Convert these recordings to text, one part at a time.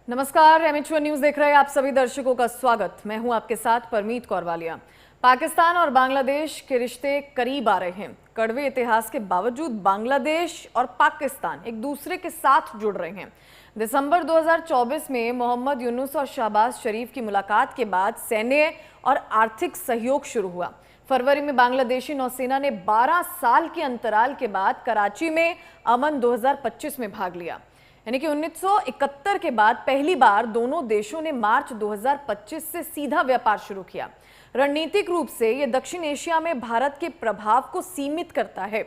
नमस्कार, एमएचवन न्यूज देख रहे हैं आप सभी दर्शकों का स्वागत। मैं हूं आपके साथ परमीत कौर वालिया। पाकिस्तान और बांग्लादेश के रिश्ते करीब आ रहे हैं। कड़वे इतिहास के बावजूद बांग्लादेश और पाकिस्तान एक दूसरे के साथ जुड़ रहे हैं। दिसंबर 2024 में मोहम्मद यूनुस और शहबाज शरीफ की मुलाकात के बाद सैन्य और आर्थिक सहयोग शुरू हुआ। फरवरी में बांग्लादेशी नौसेना ने 12 साल के अंतराल के बाद कराची में अमन 2025 में भाग लिया। यानी कि 1971 के बाद पहली बार दोनों देशों ने मार्च 2025 से सीधा व्यापार शुरू किया। रणनीतिक रूप से यह दक्षिण एशिया में भारत के प्रभाव को सीमित करता है।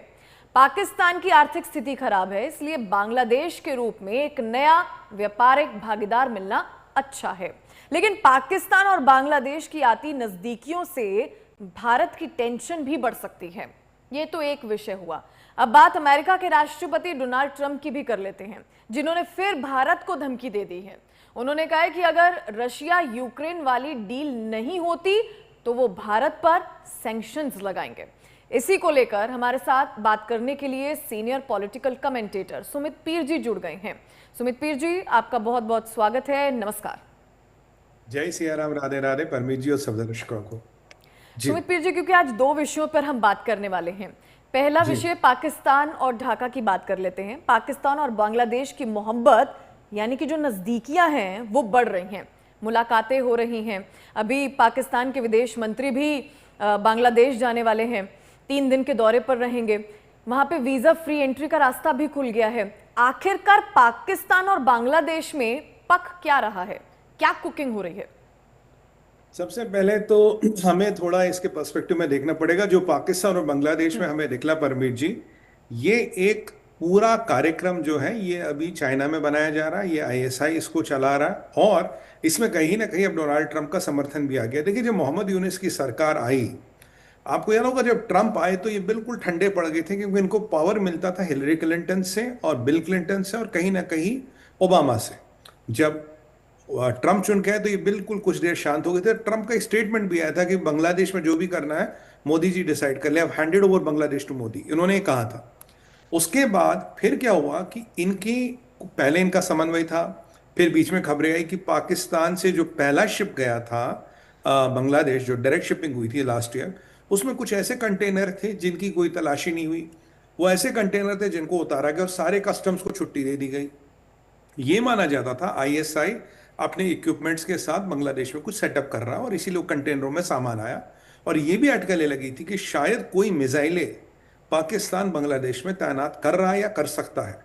पाकिस्तान की आर्थिक स्थिति खराब है, इसलिए बांग्लादेश के रूप में एक नया व्यापारिक भागीदार मिलना अच्छा है। लेकिन पाकिस्तान और बांग्लादेश की आती नजदीकियों से भारत की टेंशन भी बढ़ सकती है। ये तो एक विषय हुआ। अब बात अमेरिका के राष्ट्रपति डोनाल्ड ट्रंप की भी कर लेते हैं, जिन्होंने फिर भारत को धमकी दे दी है। उन्होंने कहा है कि अगर रशिया यूक्रेन वाली डील नहीं होती तो वो भारत पर सैंक्शंस लगाएंगे। इसी को लेकर हमारे साथ बात करने के लिए सीनियर पॉलिटिकल कमेंटेटर सुमित पीर जी जुड़ गए हैं। सुमित पीर जी, आपका बहुत बहुत स्वागत है। नमस्कार। जय सिया राम, राधे राधे परमीत जी और सब दर्शकों को। सुमित पीर जी, क्योंकि आज दो विषयों पर हम बात करने वाले हैं। पहला विषय पाकिस्तान और ढाका की बात कर लेते हैं। पाकिस्तान और बांग्लादेश की मोहब्बत यानी कि जो नजदीकियां हैं वो बढ़ रही हैं, मुलाकातें हो रही हैं। अभी पाकिस्तान के विदेश मंत्री भी बांग्लादेश जाने वाले हैं, 3 दिन के दौरे पर रहेंगे। वहां पे वीजा फ्री एंट्री का रास्ता भी खुल गया है। आखिरकार पाकिस्तान और बांग्लादेश में पक क्या रहा है, क्या कुकिंग हो रही है? सबसे पहले तो हमें थोड़ा इसके पर्सपेक्टिव में देखना पड़ेगा। जो पाकिस्तान और बांग्लादेश में हमें दिखला परमीत जी, ये एक पूरा कार्यक्रम जो है ये अभी चाइना में बनाया जा रहा है। ये आईएसआई इसको चला रहा है और इसमें कहीं ना कहीं अब डोनाल्ड ट्रंप का समर्थन भी आ गया। देखिए, जब मोहम्मद यूनुस की सरकार आई, आपको याद होगा जब ट्रंप आए तो ये बिल्कुल ठंडे पड़ गए थे, क्योंकि इनको पावर मिलता था हिलरी क्लिंटन से और बिल क्लिंटन से और कहीं ना कहीं ओबामा से। जब ट्रंप चुन के आए तो ये बिल्कुल कुछ देर शांत हो गए थे। ट्रंप का एक स्टेटमेंट भी आया था कि बांग्लादेश में जो भी करना है मोदी जी डिसाइड कर ले, अब handed over Bangladesh to Modi, इन्होंने कहा था। उसके बाद फिर क्या हुआ कि इनकी पहले इनका समन्वय था, फिर बीच में खबरें आई कि पाकिस्तान से जो पहला शिप गया था बांग्लादेश, जो डायरेक्ट शिपिंग हुई थी लास्ट ईयर, उसमें कुछ ऐसे कंटेनर थे जिनकी कोई तलाशी नहीं हुई। वो ऐसे कंटेनर थे जिनको उतारा गया और सारे कस्टम्स को छुट्टी दे दी गई। ये माना जाता था आईएसआई अपने इक्विपमेंट्स के साथ बांग्लादेश में कुछ सेटअप कर रहा है और इसीलिए कंटेनरों में सामान आया। और ये भी अटकलें लगी थी कि शायद कोई मिसाइलें पाकिस्तान बांग्लादेश में तैनात कर रहा है या कर सकता है।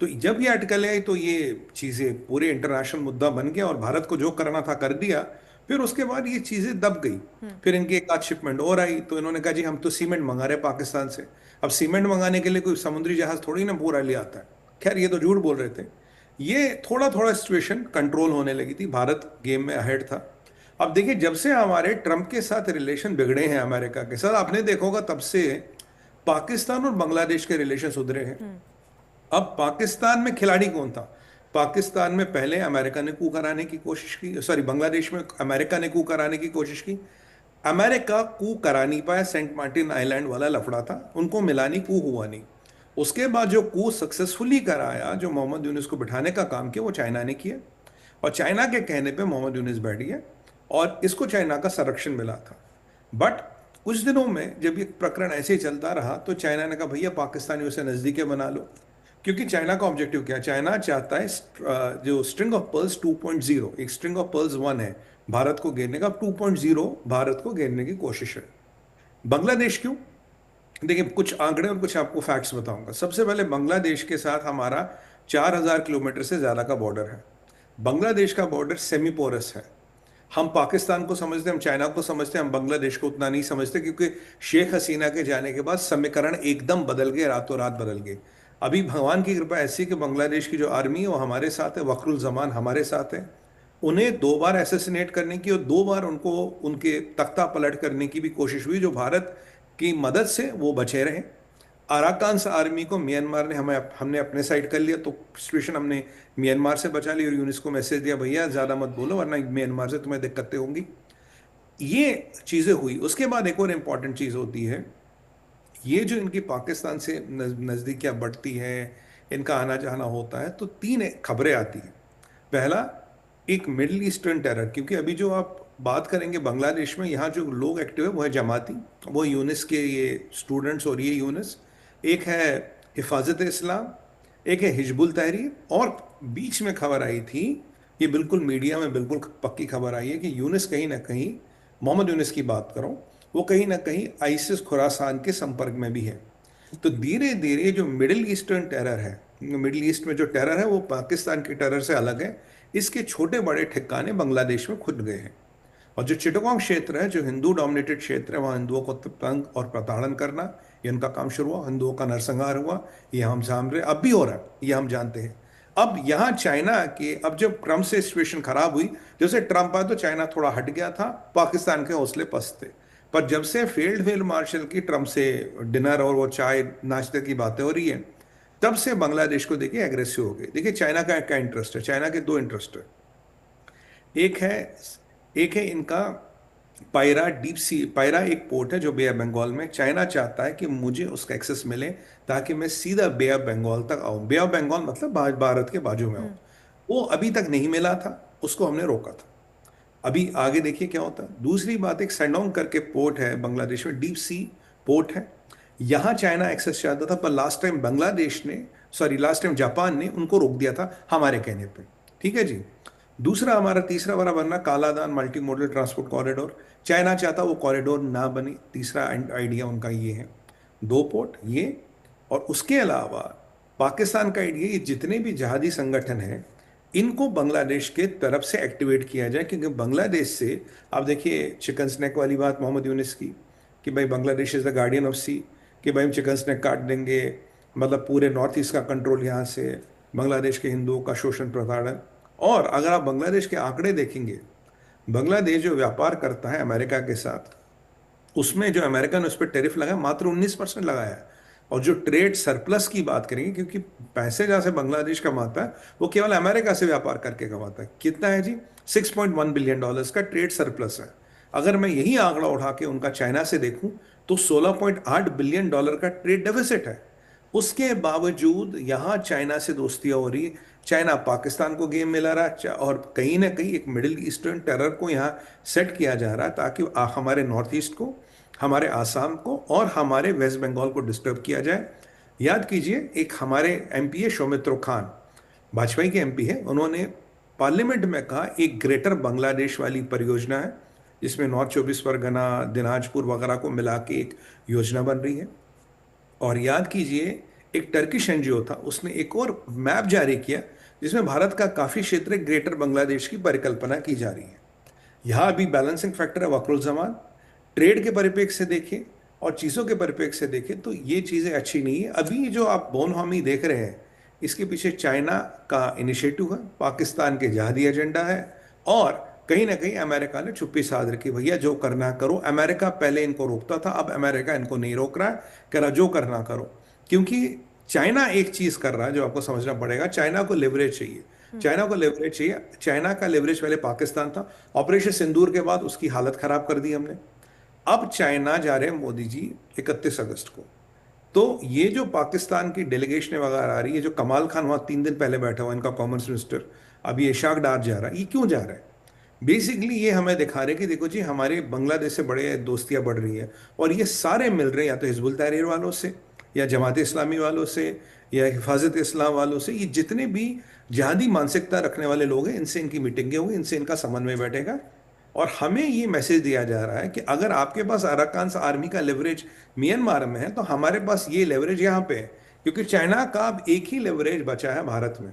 तो जब ये अटकलें आई तो ये चीज़ें पूरे इंटरनेशनल मुद्दा बन गया और भारत को जो करना था कर दिया। फिर उसके बाद ये चीज़ें दब गई। फिर इनकी एक आध शिपमेंट और आई तो इन्होंने कहा जी हम तो सीमेंट मंगा रहे पाकिस्तान से। अब सीमेंट मंगाने के लिए कोई समुद्री जहाज थोड़ी ना पूरा ले आता है। खैर, ये तो झूठ बोल रहे थे। ये थोड़ा थोड़ा सिचुएशन कंट्रोल होने लगी थी, भारत गेम में अहेड था। अब देखिए, जब से हमारे ट्रंप के साथ रिलेशन बिगड़े हैं अमेरिका के साथ, आपने देखा होगा तब से पाकिस्तान और बांग्लादेश के रिलेशन सुधरे हैं। अब पाकिस्तान में खिलाड़ी कौन था? पाकिस्तान में पहले अमेरिका ने कू कराने की कोशिश की, सॉरी बांग्लादेश में अमेरिका ने कू कराने की कोशिश की। अमेरिका कू करा नहीं पाया, सेंट मार्टिन आइलैंड वाला लफड़ा था, उनको मिला नहीं, कू हुआ नहीं। उसके बाद जो कू सक्सेसफुली कराया, जो मोहम्मद यूनुस को बिठाने का काम किया, वो चाइना ने किया और चाइना के कहने पे मोहम्मद यूनुस बैठ गया और इसको चाइना का संरक्षण मिला था। बट कुछ दिनों में जब ये प्रकरण ऐसे ही चलता रहा तो चाइना ने कहा भैया पाकिस्तानियों से नज़दीकी बना लो, क्योंकि चाइना का ऑब्जेक्टिव क्या है? चाइना चाहता है जो स्ट्रिंग ऑफ पर्ल्स 2.0, एक स्ट्रिंग ऑफ पर्ल्स 1 है भारत को घेरने का, 2.0 भारत को घेरने की कोशिश है। बांग्लादेश क्यों? देखिए, कुछ आंकड़े और कुछ आपको फैक्ट्स बताऊंगा। सबसे पहले बांग्लादेश के साथ हमारा 4000 किलोमीटर से ज़्यादा का बॉर्डर है। बांग्लादेश का बॉर्डर सेमी पोरस है। हम पाकिस्तान को समझते, हम चाइना को समझते, हम बांग्लादेश को उतना नहीं समझते, क्योंकि शेख हसीना के जाने के बाद समीकरण एकदम बदल गए, रातों रात बदल गए। अभी भगवान की कृपा ऐसी है कि बांग्लादेश की जो आर्मी है वो हमारे साथ है, वक्रुल जमान हमारे साथ है। उन्हें 2 बार असैसिनेट करने की और 2 बार उनको उनके तख्ता पलट करने की भी कोशिश हुई, जो भारत की मदद से वो बचे रहे। अराकान आर्मी को म्यांमार ने हमने अपने साइड कर लिया, तो सिचुएशन हमने म्यांमार से बचा ली और यूनिस को मैसेज दिया भैया ज़्यादा मत बोलो वरना म्यांमार से तुम्हें दिक्कतें होंगी। ये चीज़ें हुई। उसके बाद एक और इम्पॉर्टेंट चीज़ होती है, ये जो इनकी पाकिस्तान से नज़दीकियाँ बढ़ती हैं, इनका आना जाना होता है, तो 3 खबरें आती हैं। पहला, एक मिडिल ईस्टर्न टेरर, क्योंकि अभी जो आप बात करेंगे बांग्लादेश में, यहाँ जो लोग एक्टिव है वो है जमाती, वो यूनिस के ये स्टूडेंट्स, और ये यूनिस, एक है हिफाजत इस्लाम, एक है हिजबुल तहरीर, और बीच में खबर आई थी, ये बिल्कुल मीडिया में बिल्कुल पक्की खबर आई है कि यूनिस कहीं ना कहीं, मोहम्मद यूनिस की बात करूं, वो कहीं ना कहीं आइसिस खुरासान के संपर्क में भी है। तो धीरे धीरे जो मिडिल ईस्टर्न टेरर है, मिडिल ईस्ट में जो टेरर है वो पाकिस्तान के टेरर से अलग है। इसके छोटे बड़े ठिकाने बांग्लादेश में खुद गए हैं। और जो चिटगांव क्षेत्र है, जो हिंदू डोमिनेटेड क्षेत्र है, वहाँ हिंदुओं को तंग और प्रताड़न करना, ये उनका काम शुरू हुआ। हिंदुओं का नरसंहार हुआ, ये हम जान रहे, अब भी हो रहा है, ये हम जानते हैं। अब यहाँ चाइना के, अब जब ट्रम्प से सिचुएशन खराब हुई, जैसे ट्रम्प आया तो चाइना थोड़ा हट गया था, पाकिस्तान के हौसले पस्त थे। पर जब से फील्ड मार्शल की ट्रम्प से डिनर और वो चाय नाश्ते की बातें हो रही है, तब से बांग्लादेश को देखिए एग्रेसिव हो गए। देखिए चाइना का क्या इंटरेस्ट है, चाइना के दो इंटरेस्ट है। एक है एक है इनका पायरा डीप सी, पायरा एक पोर्ट है जो बे ऑफ बंगाल में, चाइना चाहता है कि मुझे उसका एक्सेस मिले ताकि मैं सीधा बे ऑफ बंगाल तक आऊं। बे ऑफ बंगाल मतलब भारत के बाजू में आऊं। वो अभी तक नहीं मिला था, उसको हमने रोका था। अभी आगे देखिए क्या होता है। दूसरी बात, एक सैंडोंग करके पोर्ट है बांग्लादेश में, डीप सी पोर्ट है, यहां चाइना एक्सेस चाहता था, पर लास्ट टाइम बांग्लादेश ने, सॉरी लास्ट टाइम जापान ने उनको रोक दिया था हमारे कहने पे। ठीक है जी। दूसरा, हमारा तीसरा बड़ा बनना Kaladan multi modal transport corridor, China चाहता वो कॉरिडोर ना बने, तीसरा आइडिया उनका ये है। दो पोर्ट ये, और उसके अलावा पाकिस्तान का आइडिया, ये जितने भी जहादी संगठन हैं इनको बांग्लादेश के तरफ से एक्टिवेट किया जाए, क्योंकि बांग्लादेश से, आप देखिए चिकन स्नैक वाली बात मोहम्मद यूनिस की, कि भाई Bangladesh is the guardian of sea, कि भाई हम चिकन स्नैक काट देंगे, मतलब पूरे नॉर्थ ईस्ट का कंट्रोल यहाँ से, बांग्लादेश के हिंदुओं का शोषण प्रताड़न। और अगर आप बांग्लादेश के आंकड़े देखेंगे, बांग्लादेश जो व्यापार करता है अमेरिका के साथ, उसमें जो अमेरिका ने उस पर टैरिफ लगाया मात्र 19% लगाया है। और जो ट्रेड सरप्लस की बात करेंगे, क्योंकि पैसे जहां से बांग्लादेश कमाता है वो केवल अमेरिका से व्यापार करके कमाता है, कितना है जी, $6.1 बिलियन का ट्रेड सरप्लस है। अगर मैं यही आंकड़ा उठा के उनका चाइना से देखूं तो $16.8 बिलियन का ट्रेड डेफिसिट है। उसके बावजूद यहाँ चाइना से दोस्तियां हो रही, चाइना पाकिस्तान को गेम मिला रहा है, और कहीं ना कहीं एक मिडिल ईस्टर्न टेरर को यहाँ सेट किया जा रहा है ताकि हमारे नॉर्थ ईस्ट को, हमारे आसाम को और हमारे वेस्ट बंगाल को डिस्टर्ब किया जाए। याद कीजिए, एक हमारे एमपी है सौमित्र खान, भाजपा के एमपी है, उन्होंने पार्लियामेंट में कहा एक ग्रेटर बांग्लादेश वाली परियोजना है, जिसमें नॉर्थ 24 परगना, दिनाजपुर वगैरह को मिला के एक योजना बन रही है। और याद कीजिए, एक टर्किश एनजीओ था, उसने एक और मैप जारी किया जिसमें भारत का काफी क्षेत्र ग्रेटर बांग्लादेश की परिकल्पना की जा रही है। यहाँ अभी बैलेंसिंग फैक्टर है वक्रुल जमान। ट्रेड के परिप्रेक्ष्य से देखें और चीज़ों के परिप्रेक्ष्य से देखें तो ये चीज़ें अच्छी नहीं है। अभी जो आप बोनहामी देख रहे हैं, इसके पीछे चाइना का इनिशिएटिव है, पाकिस्तान के जहादी एजेंडा है, और कहीं ना कहीं अमेरिका ने चुप्पी साध रखी, भैया जो करना करो। अमेरिका पहले इनको रोकता था, अब अमेरिका इनको नहीं रोक रहा है, कह रहा जो करना करो। क्योंकि चाइना एक चीज कर रहा है जो आपको समझना पड़ेगा, चाइना को लेवरेज चाहिए, चाइना को लेवरेज चाहिए। चाइना का लेवरेज पहले पाकिस्तान था, ऑपरेशन सिंदूर के बाद उसकी हालत खराब कर दी हमने। अब चाइना जा रहे हैं मोदी जी 31 अगस्त को, तो ये जो पाकिस्तान की डेलीगेशन वगैरह आ रही है, जो कमाल खान वहाँ 3 दिन पहले बैठा हुआ, इनका कॉमर्स मिनिस्टर, अभी इशाक डार जा रहा है, ये क्यों जा रहा है? बेसिकली ये हमें दिखा रहे कि देखो जी, हमारे बांग्लादेश से बड़े दोस्तियां बढ़ रही है, और ये सारे मिल रहे हैं या तो हिजबुल तहरीर वालों से, या जमात इस्लामी वालों से, या हिफाजत इस्लाम वालों से। ये जितने भी जिहादी मानसिकता रखने वाले लोग हैं, इनसे इनकी मीटिंगें होंगी, इनसे इनका समन्वय बैठेगा। और हमें ये मैसेज दिया जा रहा है कि अगर आपके पास अराकान आर्मी का लेवरेज म्यांमार में है, तो हमारे पास ये लेवरेज यहाँ पे है। क्योंकि चाइना का अब एक ही लेवरेज बचा है भारत में,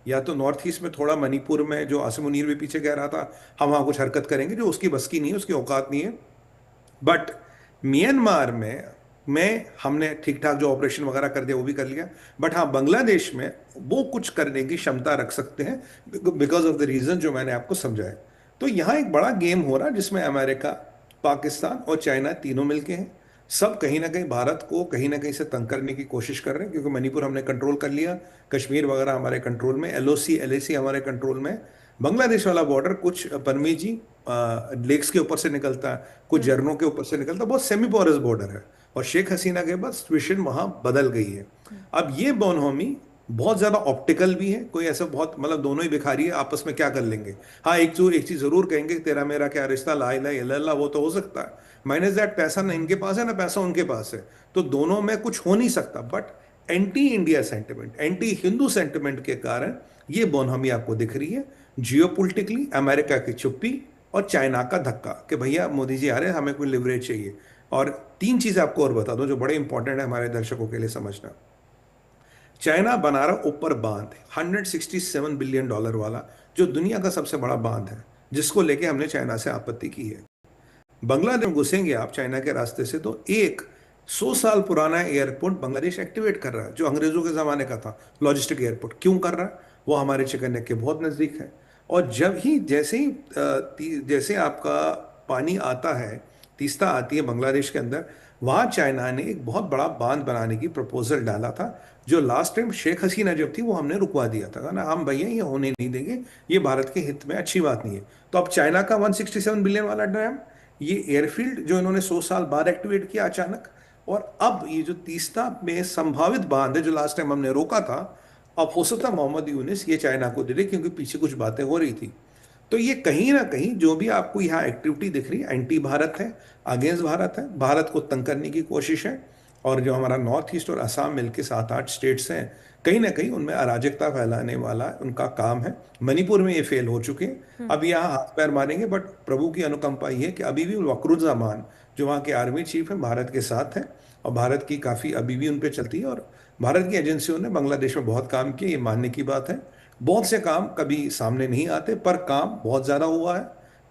या तो नॉर्थ ईस्ट में थोड़ा, मणिपुर में जो आसिम मुनीर भी पीछे कह रहा था हम वहाँ कुछ हरकत करेंगे, जो उसकी बस की नहीं है, उसकी औकात नहीं है। बट म्यांमार में हमने ठीक ठाक जो ऑपरेशन वगैरह कर दिया वो भी कर लिया। बट हाँ, बांग्लादेश में वो कुछ करने की क्षमता रख सकते हैं, बिकॉज ऑफ द रीजन जो मैंने आपको समझाया। तो यहाँ एक बड़ा गेम हो रहा है जिसमें अमेरिका, पाकिस्तान और चाइना तीनों मिलके हैं। सब कहीं ना कहीं भारत को कहीं ना कहीं से तंग करने की कोशिश कर रहे हैं, क्योंकि मणिपुर हमने कंट्रोल कर लिया, कश्मीर वगैरह हमारे कंट्रोल में, एलओसी एलएसी हमारे कंट्रोल में। बांग्लादेश वाला बॉर्डर कुछ परमी जी लेक्स के ऊपर से निकलता है, कुछ झरनों के ऊपर से निकलता है, बहुत सेमी पोरस बॉर्डर है। और शेख हसीना के बाद सिचुएशन वहां बदल गई है। अब ये बोनहोमी बहुत ज्यादा ऑप्टिकल भी है, कोई ऐसा बहुत मतलब दोनों ही भिखारी है, आपस में क्या कर लेंगे। हाँ, एक चीज जरूर कहेंगे, तेरा मेरा क्या रिश्ता, ला इलाहा इल्लल्लाह, वो तो हो सकता है। माइनस दैट, पैसा ना इनके पास है ना पैसा उनके पास है, तो दोनों में कुछ हो नहीं सकता। But anti India sentiment, anti Hindu sentiment के कारण ये बोनहमी आपको दिख रही है। जियोपॉलिटिकली अमेरिका की चुप्पी और चाइना का धक्का कि भैया मोदी जी आ रहे हैं, हमें कोई लिवरेज चाहिए। और तीन चीजें आपको और बता दो जो बड़े इंपॉर्टेंट है हमारे दर्शकों के लिए समझना। चाइना बना रहा ऊपर बांध, $167 बिलियन वाला, जो दुनिया का सबसे बड़ा बांध है, जिसको लेके हमने चाइना से आपत्ति की है। बांग्लादेश में घुसेंगे आप चाइना के रास्ते से तो एक 100 साल पुराना एयरपोर्ट बांग्लादेश एक्टिवेट कर रहा है, जो अंग्रेजों के जमाने का था लॉजिस्टिक एयरपोर्ट। क्यों कर रहा है? वो हमारे चिकन नेक के बहुत नजदीक है। और जैसे आपका पानी आता है, तीस्ता आती है बांग्लादेश के अंदर, वहां चाइना ने एक बहुत बड़ा बांध बनाने की प्रपोजल डाला था, जो लास्ट टाइम शेख हसीना जब थी वो हमने रुकवा दिया था ना, हम भैया ये होने नहीं देंगे, ये भारत के हित में अच्छी बात नहीं है। तो अब चाइना का 167 बिलियन वाला डैम, ये एयरफील्ड जो इन्होंने 100 साल बाद एक्टिवेट किया अचानक, और अब ये जो तीस्ता में संभावित बांध है जो लास्ट टाइम हमने रोका था, अब हो सकता है मोहम्मद यूनिस ये चाइना को दे दे, क्योंकि पीछे कुछ बातें हो रही थी। तो ये कहीं ना कहीं जो भी आपको यहाँ एक्टिविटी दिख रही है, एंटी भारत है, अगेंस्ट भारत है, भारत को तंग करने की कोशिश है। और जो हमारा नॉर्थ ईस्ट और असम मिलके 7-8 स्टेट्स हैं, कहीं ना कहीं उनमें अराजकता फैलाने वाला उनका काम है। मणिपुर में ये फेल हो चुके हैं, अब यहाँ हाथ पैर मारेंगे। बट प्रभु की अनुकंपा ये है कि अभी भी वकरुज्जामान जो वहाँ के आर्मी चीफ हैं भारत के साथ हैं, और भारत की काफ़ी अभी भी उन पर चलती है। और भारत की एजेंसियों ने बांग्लादेश में बहुत काम किया, ये मानने की बात है। बहुत से काम कभी सामने नहीं आते, पर काम बहुत ज़्यादा हुआ है।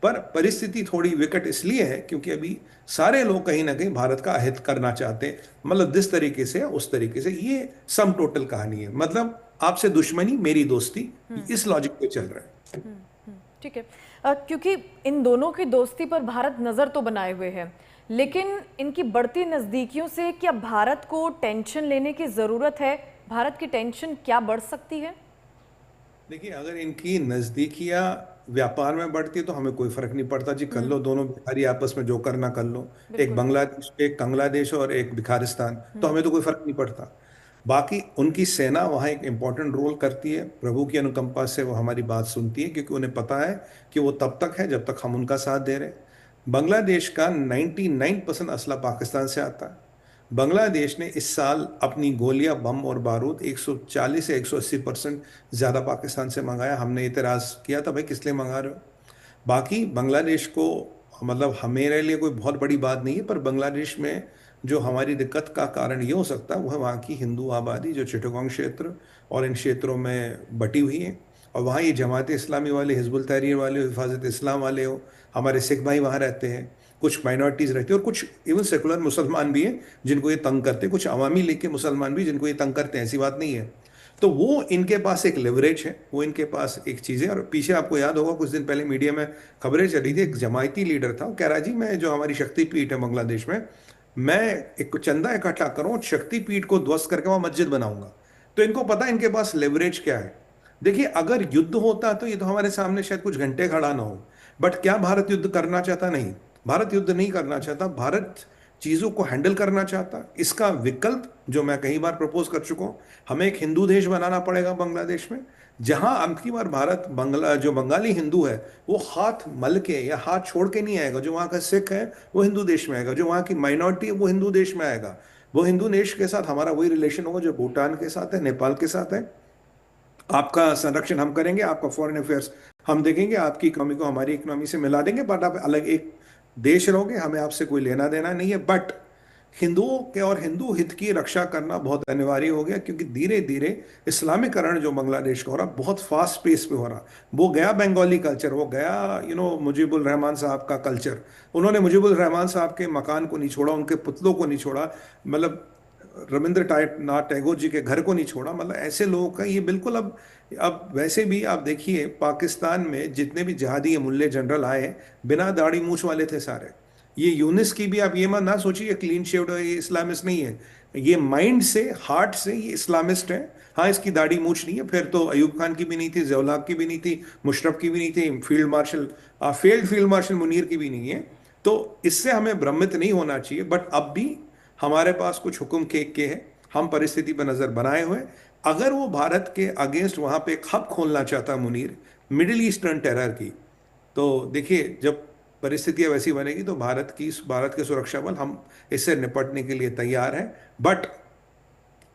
पर परिस्थिति थोड़ी विकट इसलिए है क्योंकि अभी सारे लोग कहीं ना कहीं भारत का हित करना चाहते हैं, मतलब जिस तरीके से उस तरीके से। ये सम टोटल कहानी है, मतलब आपसे दुश्मनी मेरी दोस्ती, इस लॉजिक पे चल रहा है। ठीक है। क्योंकि इन दोनों की दोस्ती पर भारत नजर तो बनाए हुए है, लेकिन इनकी बढ़ती नजदीकियों से क्या भारत को टेंशन लेने की जरूरत है? भारत की टेंशन क्या बढ़ सकती है? देखिए, अगर इनकी नजदीकियां व्यापार में बढ़ती है तो हमें कोई फर्क नहीं पड़ता जी, कर लो दोनों भिखारी आपस में जो करना कर लो, एक बांग्लादेश और एक भिखारिस्तान, तो हमें तो कोई फर्क नहीं पड़ता। बाकी उनकी सेना वहाँ एक इंपॉर्टेंट रोल करती है, प्रभु की अनुकंपा से वो हमारी बात सुनती है, क्योंकि उन्हें पता है कि वो तब तक है जब तक हम उनका साथ दे रहे हैं। बांग्लादेश का 99% असला पाकिस्तान से आता है। बांग्लादेश ने इस साल अपनी गोलियां, बम और बारूद 140 से 180% ज़्यादा पाकिस्तान से मंगाया। हमने इतराज़ किया था, भाई किस लिए मंगा रहे हो। बाकी बांग्लादेश को, मतलब हमारे लिए कोई बहुत बड़ी बात नहीं है, पर बांग्लादेश में जो हमारी दिक्कत का कारण ये हो सकता है वो है वहाँ की हिंदू आबादी, जो चिटगांव क्षेत्र और इन क्षेत्रों में बटी हुई है। और वहाँ ये जमात इस्लामी वाले, हिजबुल तहरीर वाले, हिफाजत इस्लाम वाले हो, हमारे सिख भाई वहाँ रहते हैं, कुछ माइनॉरिटीज़ रहती है, और कुछ इवन सेकुलर मुसलमान भी हैं जिनको ये तंग करते हैं, कुछ अवामी लीग के मुसलमान भी जिनको ये तंग करते हैं, ऐसी बात नहीं है। तो वो इनके पास एक लिवरेज है, वो इनके पास एक चीज़ है। और पीछे आपको याद होगा कुछ दिन पहले मीडिया में खबरें चली थी, एक जमायती लीडर था, वो कह रहा जी मैं, जो हमारी शक्तिपीठ है बांग्लादेश में, मैं एक चंदा इकट्ठा करूँ, शक्तिपीठ को ध्वस्त करके वहाँ मस्जिद बनाऊंगा। तो इनको पता है इनके पास लेवरेज क्या है। देखिए, अगर युद्ध होता तो ये तो हमारे सामने शायद कुछ घंटे खड़ा ना हो। बट क्या भारत युद्ध करना चाहता? नहीं, भारत युद्ध नहीं करना चाहता। भारत चीज़ों को हैंडल करना चाहता। इसका विकल्प जो मैं कई बार प्रपोज कर चुका हूँ, हमें एक हिंदू देश बनाना पड़ेगा बांग्लादेश में, जहां अब की बार भारत जो बंगाली हिंदू है वो हाथ मल के या हाथ छोड़ के नहीं आएगा। जो वहाँ का सिख है वो हिंदू देश में आएगा, जो वहाँ की माइनॉरिटी है वो हिंदू देश में आएगा। वो हिंदू देश के साथ हमारा वही रिलेशन होगा जो भूटान के साथ है, नेपाल के साथ है। आपका संरक्षण हम करेंगे, आपका फॉरेन अफेयर्स हम देखेंगे, आपकी इकोनॉमी को हमारी इकोनॉमी से मिला देंगे, बट आप अलग एक देश रहोगे, हमें आपसे कोई लेना देना नहीं है। बट हिंदुओं के और हिंदू हित की रक्षा करना बहुत अनिवार्य हो गया, क्योंकि धीरे धीरे इस्लामीकरण जो बांग्लादेश का हो रहा, बहुत फास्ट पेस पे हो रहा। वो गया बंगाली कल्चर, वो गया मुजीबुर रहमान साहब का कल्चर। उन्होंने मुजीबुर रहमान साहब के मकान को नहीं छोड़ा, उनके पुतलों को नहीं छोड़ा, मतलब रविंद्रनाथ टैगोर जी के घर को नहीं छोड़ा। मतलब ऐसे लोगों का ये बिल्कुल अब वैसे भी आप देखिए, पाकिस्तान में जितने भी जहादी मुल्ले जनरल आए, बिना दाढ़ी मूछ वाले थे सारे। ये यूनिस की भी आप ये मत ना सोचिए क्लीन शेव्ड है, ये इस्लामिस्ट नहीं है। ये माइंड से, हार्ट से ये इस्लामिस्ट है। हाँ, इसकी दाढ़ी मूछ नहीं है। फिर तो अयूब खान की भी नहीं थी, ज़ियाउल की भी नहीं थी, मुशर्रफ की भी नहीं थी, फील्ड मार्शल मुनीर की भी नहीं है। तो इससे हमें भ्रमित नहीं होना चाहिए। बट अब भी हमारे पास कुछ हुक्म के है, हम परिस्थिति पर नजर बनाए हुए। अगर वो भारत के अगेंस्ट वहां पे एक हब खोलना चाहता मुनीर, मिडिल ईस्टर्न टेरर की, तो देखिए जब परिस्थितियां वैसी बनेगी तो भारत के सुरक्षा बल हम इससे निपटने के लिए तैयार हैं। बट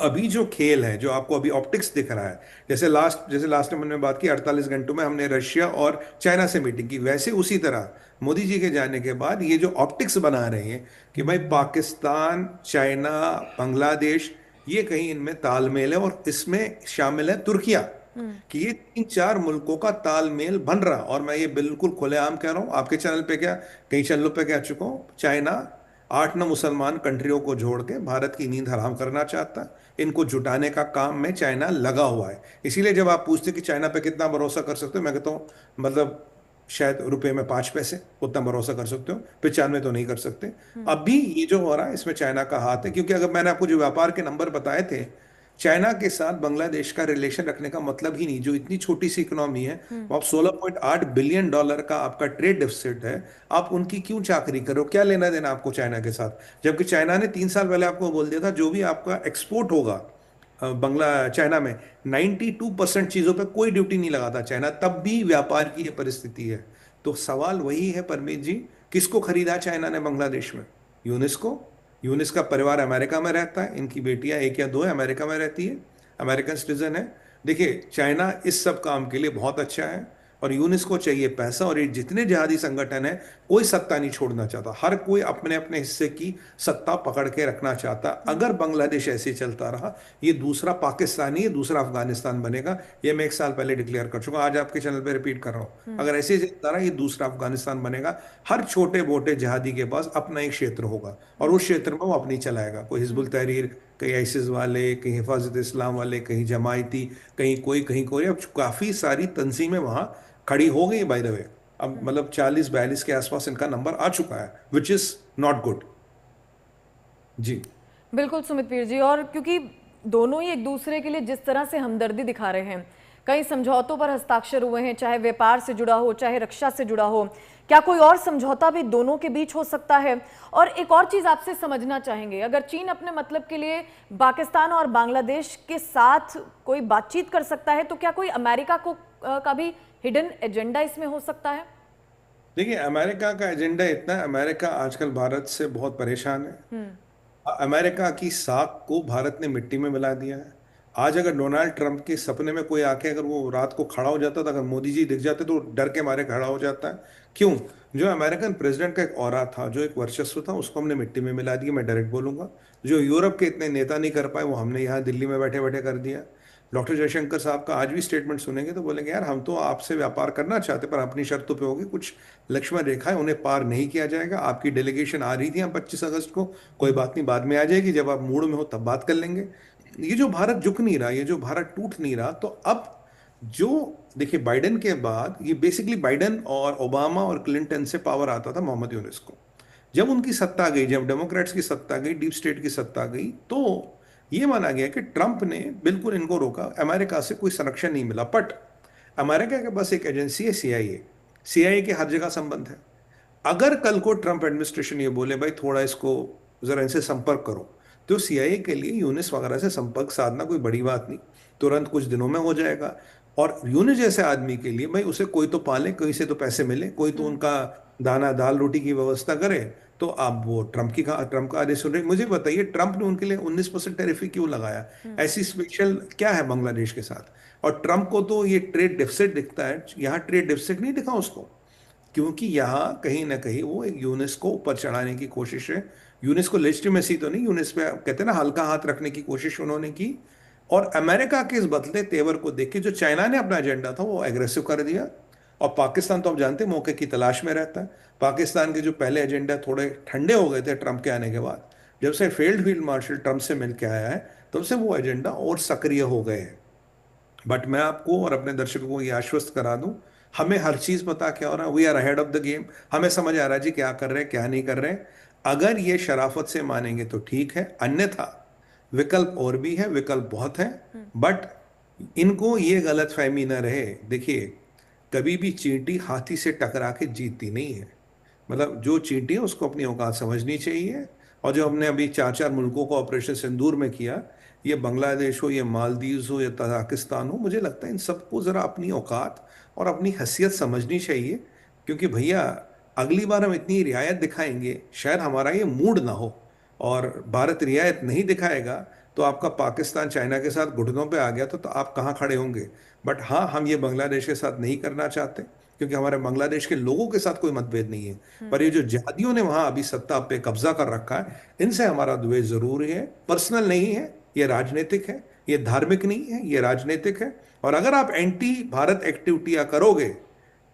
अभी जो खेल है, जो आपको अभी ऑप्टिक्स दिख रहा है, जैसे लास्ट टाइम हमने बात की 48 घंटों में हमने रशिया और चाइना से मीटिंग की, वैसे उसी तरह मोदी जी के जाने के बाद ये जो ऑप्टिक्स बना रहे हैं कि भाई पाकिस्तान, चाइना, बांग्लादेश, ये कहीं इनमें तालमेल है, और इसमें शामिल है तुर्किया, कि ये 3-4 मुल्कों का तालमेल बन रहा। और मैं ये बिल्कुल खुलेआम कह रहा हूँ, आपके चैनल पे क्या, कई चैनलों पे कह चुका हूँ, चाइना 8-9 मुसलमान कंट्रियों को जोड़ के भारत की नींद हराम करना चाहता है। इनको जुटाने का काम में चाइना लगा हुआ है। इसीलिए जब आप पूछते कि चाइना पे कितना भरोसा कर सकते हो, मैं कहता हूँ मतलब शायद रुपए में 5 पैसे उतना भरोसा कर सकते हो, 95 तो नहीं कर सकते। अभी ये जो हो रहा है इसमें चाइना का हाथ है, क्योंकि अगर मैंने आपको जो व्यापार के नंबर बताए थे, चाइना के साथ बांग्लादेश का रिलेशन रखने का मतलब ही नहीं, जो इतनी छोटी सी इकोनॉमी है, वो आप $16.8 बिलियन का आपका ट्रेड डेफिसिट है, आप उनकी क्यों चाकरी करो, क्या लेना देना आपको चाइना के साथ। जबकि चाइना ने 3 साल पहले आपको बोल दिया था जो भी आपका एक्सपोर्ट होगा बंगला चाइना में, 92% चीजों पे कोई ड्यूटी नहीं लगाता चाइना, तब भी व्यापार की ये परिस्थिति है। तो सवाल वही है परमीत जी, किसको खरीदा चाइना ने बांग्लादेश में? यूनिस को। यूनिस का परिवार अमेरिका में रहता है, इनकी बेटियां 1 या 2 है, अमेरिका में रहती है, अमेरिकन सिटीजन है। देखिए चाइना इस सब काम के लिए बहुत अच्छा है, और यूनिस को चाहिए पैसा, और ये जितने जिहादी संगठन है, कोई सत्ता नहीं छोड़ना चाहता, हर कोई अपने अपने हिस्से की सत्ता पकड़ के रखना चाहता। अगर बांग्लादेश ऐसे चलता रहा, ये दूसरा पाकिस्तान ही, ये दूसरा अफगानिस्तान बनेगा। ये मैं 1 साल पहले डिक्लेयर कर चुका, आज आपके चैनल पे रिपीट कर रहा हूँ, अगर ऐसे चलता रहा ये दूसरा अफगानिस्तान बनेगा। हर छोटे मोटे जिहादी के पास अपना एक क्षेत्र होगा, और उस क्षेत्र में वो अपनी चलाएगा, कोई हिजबुल तहरीर, कहीं आइसिस वाले, कहीं हिफाजत इस्लाम वाले, कहीं जमायती, कहीं कोई अब काफी सारी तंजीमें वहां खड़ी हो गई बाय द वे। अब मतलब 40-42 के आसपास इनका नंबर आ चुका है, विच इज नॉट गुड। जी। बिल्कुल सुमित पीर जी, और क्योंकि दोनों ही एक दूसरे के लिए जिस तरह से हमदर्दी दिखा रहे हैं, कई समझौतों पर हस्ताक्षर हुए हैं, चाहे व्यापार से जुड़ा हो, चाहे रक्षा से जुड़ा हो, क्या कोई और समझौता भी दोनों के बीच हो सकता है? और एक और चीज आपसे समझना चाहेंगे, अगर चीन अपने मतलब के लिए पाकिस्तान और बांग्लादेश के साथ कोई बातचीत कर सकता है, तो क्या कोई अमेरिका का भी हिडन एजेंडा इसमें हो सकता है? देखिए अमेरिका का एजेंडा इतना है, अमेरिका आजकल भारत से बहुत परेशान है। अमेरिका की साख को भारत ने मिट्टी में मिला दिया है। आज अगर डोनाल्ड ट्रंप के सपने में कोई आके अगर वो रात को खड़ा हो जाता था, अगर मोदी जी दिख जाते तो डर के मारे खड़ा हो जाता है। क्यों? जो अमेरिकन प्रेसिडेंट का एक ऑरा था, जो एक वर्चस्व था, उसको हमने मिट्टी में मिला दिया। मैं डायरेक्ट बोलूंगा, जो यूरोप के इतने नेता नहीं कर पाए वो हमने यहाँ दिल्ली में बैठे बैठे कर दिया। डॉक्टर जयशंकर साहब का आज भी स्टेटमेंट सुनेंगे तो बोलेंगे यार हम तो आपसे व्यापार करना चाहते पर अपनी शर्तों पे होगी, कुछ लक्ष्मण रेखा है उन्हें पार नहीं किया जाएगा। आपकी डेलीगेशन आ रही थी यहाँ 25 अगस्त को, कोई बात नहीं, बाद में आ जाएगी, जब आप मूड में हो तब बात कर लेंगे। ये जो भारत झुक नहीं रहा, ये जो भारत टूट नहीं रहा, तो अब जो देखिए बाइडेन के बाद ये बेसिकली बाइडेन और ओबामा और क्लिंटन से पावर आता था मोहम्मद यूनुस को। जब उनकी सत्ता गई, जब डेमोक्रेट्स की सत्ता गई, डीप स्टेट की सत्ता गई, तो ये माना गया कि ट्रंप ने बिल्कुल इनको रोका, अमेरिका से कोई संरक्षण नहीं मिला। बट अमेरिका के पास एक एजेंसी है सीआईए, सीआईए के हर जगह संबंध है। अगर कल को ट्रंप एडमिनिस्ट्रेशन ये बोले भाई थोड़ा इसको जरा इनसे संपर्क करो, तो सीआईए के लिए यूनिस वगैरह से संपर्क साधना कोई बड़ी बात नहीं, तुरंत कुछ दिनों में हो जाएगा। और यूनिस जैसे आदमी के लिए भाई उसे कोई तो पाले, कहीं से तो पैसे मिले, कोई तो उनका दाना दाल रोटी की व्यवस्था करे। तो आप वो ट्रंप का आदेश सुन रहे, मुझे बताइए ट्रंप ने उनके लिए 19% टैरिफ क्यों लगाया? ऐसी स्पेशल क्या है बांग्लादेश के साथ? और ट्रंप को तो ये ट्रेड डेफिसिट दिखता है, यहाँ ट्रेड डेफिसिट नहीं दिखा उसको, क्योंकि यहाँ कहीं ना कहीं वो एक यूनिस को ऊपर चढ़ाने की कोशिश है। यूनिस को लेजिटिमेसी तो नहीं, यूनिस पे कहते हैं ना हल्का हाथ रखने की कोशिश उन्होंने की। और अमेरिका के इस बदले तेवर को देख के जो चाइना ने अपना एजेंडा था वो एग्रेसिव कर दिया। और पाकिस्तान तो आप जानते हैं मौके की तलाश में रहता है। पाकिस्तान के जो पहले एजेंडा थोड़े ठंडे हो गए थे ट्रंप के आने के बाद, जब से फील्ड मार्शल ट्रंप से मिल के आया है, तब से वो एजेंडा और सक्रिय हो गए हैं। बट मैं आपको और अपने दर्शकों को ये आश्वस्त करा दूं, हमें हर चीज पता क्या हो रहा है, we are ahead of the game, हमें समझ आ रहा है जी क्या कर रहे हैं क्या नहीं कर रहे हैं। अगर ये शराफत से मानेंगे तो ठीक है, अन्यथा विकल्प और भी है, विकल्प बहुत है। बट इनको ये गलत फहमी ना रहे, देखिए कभी भी चींटी हाथी से टकरा के जीतती नहीं है। मतलब जो चींटी है उसको अपनी औकात समझनी चाहिए। और जो हमने अभी 4-4 मुल्कों को ऑपरेशन सिंदूर में किया, ये बांग्लादेश हो, ये मालदीव्स हो, या तजाकिस्तान हो, मुझे लगता है इन सबको ज़रा अपनी औकात और अपनी हैसियत समझनी चाहिए। क्योंकि भैया अगली बार हम इतनी रियायत दिखाएंगे, शायद हमारा ये मूड ना हो, और भारत रियायत नहीं दिखाएगा तो आपका पाकिस्तान चाइना के साथ घुटनों पे आ गया तो आप कहाँ खड़े होंगे। बट हाँ, हम ये बांग्लादेश के साथ नहीं करना चाहते, क्योंकि हमारे बांग्लादेश के लोगों के साथ कोई मतभेद नहीं है। पर ये जो जिहादियों ने वहां अभी सत्ता पे कब्जा कर रखा है, इनसे हमारा द्वेष जरूरी है। पर्सनल नहीं है, ये राजनीतिक है। ये धार्मिक नहीं है, ये राजनीतिक है। और अगर आप एंटी भारत एक्टिविटियां करोगे,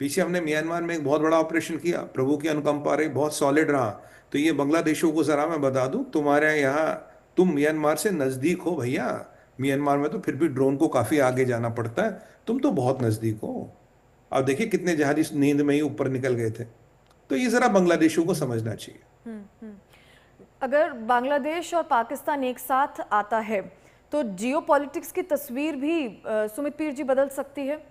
पीछे हमने म्यांमार में एक बहुत बड़ा ऑपरेशन किया, प्रभु की अनुकंपा रही, बहुत सॉलिड रहा। तो ये बांग्लादेशियों को जरा मैं बता दूं, तुम्हारे यहाँ, तुम म्यांमार से नजदीक हो भैया। म्यांमार में तो फिर भी ड्रोन को काफी आगे जाना पड़ता है, तुम तो बहुत नजदीक हो। अब देखिए कितने जहाज इस नींद में ही ऊपर निकल गए थे। तो ये जरा बांग्लादेशियों को समझना चाहिए। अगर बांग्लादेश और पाकिस्तान एक साथ आता है तो जियोपॉलिटिक्स की तस्वीर भी सुमित पीर जी बदल सकती है।